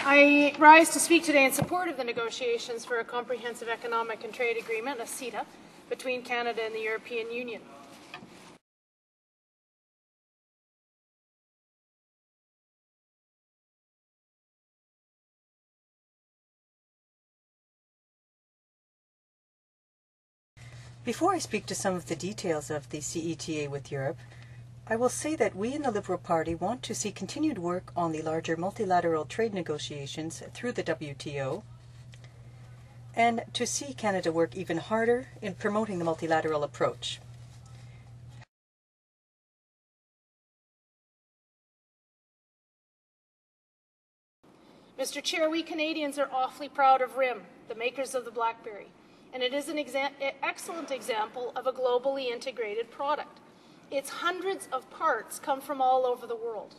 I rise to speak today in support of the negotiations for a comprehensive economic and trade agreement, a Ceta, between Canada and the European Union. Before I speak to some of the details of the CETA with Europe, I will say that we in the Liberal Party want to see continued work on the larger multilateral trade negotiations through the WTO, and to see Canada work even harder in promoting the multilateral approach. Mr. Chair, we Canadians are awfully proud of RIM, the makers of the BlackBerry, and it is an excellent example of a globally integrated product. Its hundreds of parts come from all over the world.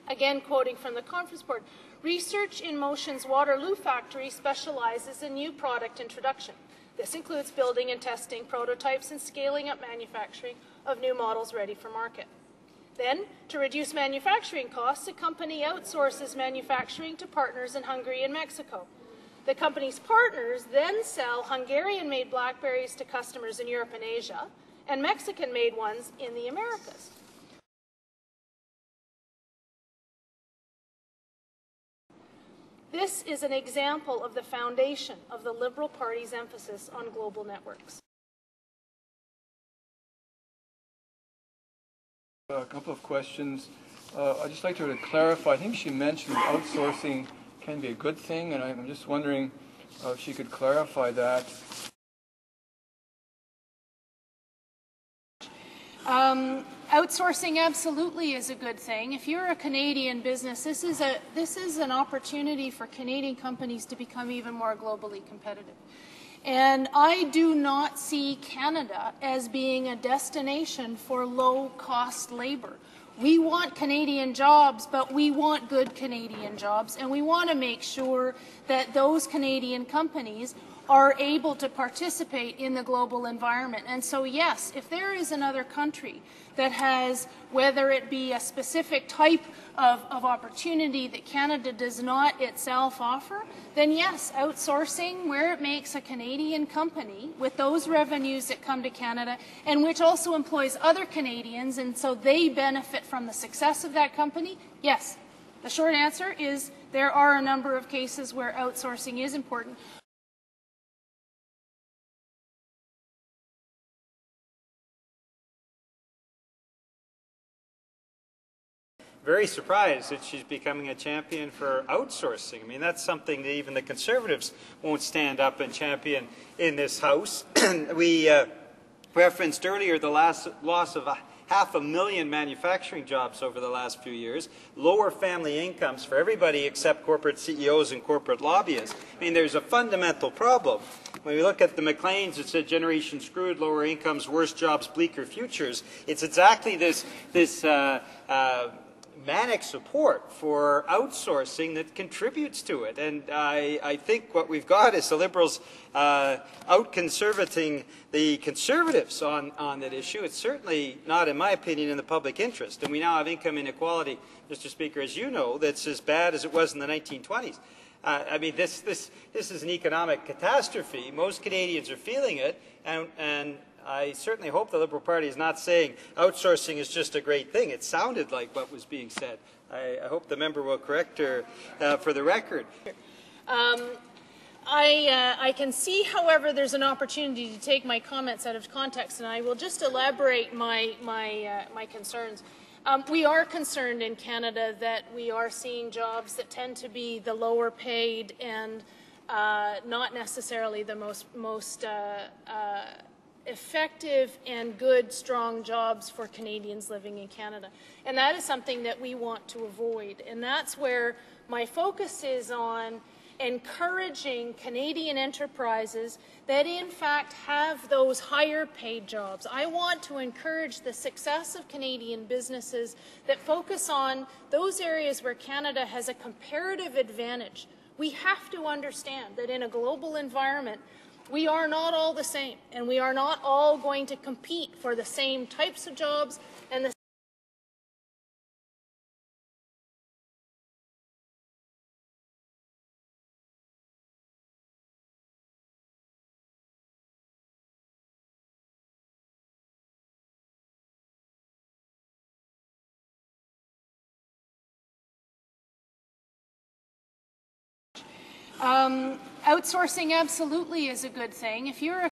Again, quoting from the conference board, Research in Motion's Waterloo factory specializes in new product introduction. This includes building and testing prototypes and scaling up manufacturing of new models ready for market. Then, to reduce manufacturing costs, the company outsources manufacturing to partners in Hungary and Mexico. The company's partners then sell Hungarian-made BlackBerries to customers in Europe and Asia, and Mexican-made ones in the Americas. This is an example of the foundation of the Liberal Party's emphasis on global networks. A couple of questions. I'd just like to clarify. I think she mentioned outsourcing can be a good thing, and I'm just wondering if she could clarify that. Outsourcing absolutely is a good thing. If you're a Canadian business, this is an opportunity for Canadian companies to become even more globally competitive. And I do not see Canada as being a destination for low-cost labor. We want Canadian jobs, but we want good Canadian jobs, and we want to make sure that those Canadian companies are able to participate in the global environment. And so, yes, if there is another country that has, whether it be a specific type of opportunity that Canada does not itself offer, then yes, outsourcing where it makes a Canadian company with those revenues that come to Canada and which also employs other Canadians, and so they benefit from the success of that company, yes. The short answer is there are a number of cases where outsourcing is important. Very surprised that she's becoming a champion for outsourcing. I mean, that's something that even the Conservatives won't stand up and champion in this House. We referenced earlier the loss of 500,000 manufacturing jobs over the last few years, lower family incomes for everybody except corporate CEOs and corporate lobbyists. I mean, there's a fundamental problem. When we look at the Macleans, it said generation screwed, lower incomes, worse jobs, bleaker futures. It's exactly this manic support for outsourcing that contributes to it. And I think what we've got is the Liberals out-conservating the Conservatives on that issue. It's certainly not, in my opinion, in the public interest. And we now have income inequality, Mr. Speaker, as you know, that's as bad as it was in the 1920s. I mean, this is an economic catastrophe. Most Canadians are feeling it, and I certainly hope the Liberal Party is not saying outsourcing is just a great thing. It sounded like what was being said. I hope the member will correct her for the record. I can see, however, there's an opportunity to take my comments out of context, and I will just elaborate my concerns. We are concerned in Canada that we are seeing jobs that tend to be the lower paid and not necessarily the most effective and good, strong jobs for Canadians living in Canada. And that is something that we want to avoid. And that's where my focus is on encouraging Canadian enterprises that in fact have those higher paid jobs. I want to encourage the success of Canadian businesses that focus on those areas where Canada has a comparative advantage. We have to understand that in a global environment, we are not all the same, and we are not all going to compete for the same types of jobs and the Outsourcing absolutely is a good thing. If you're a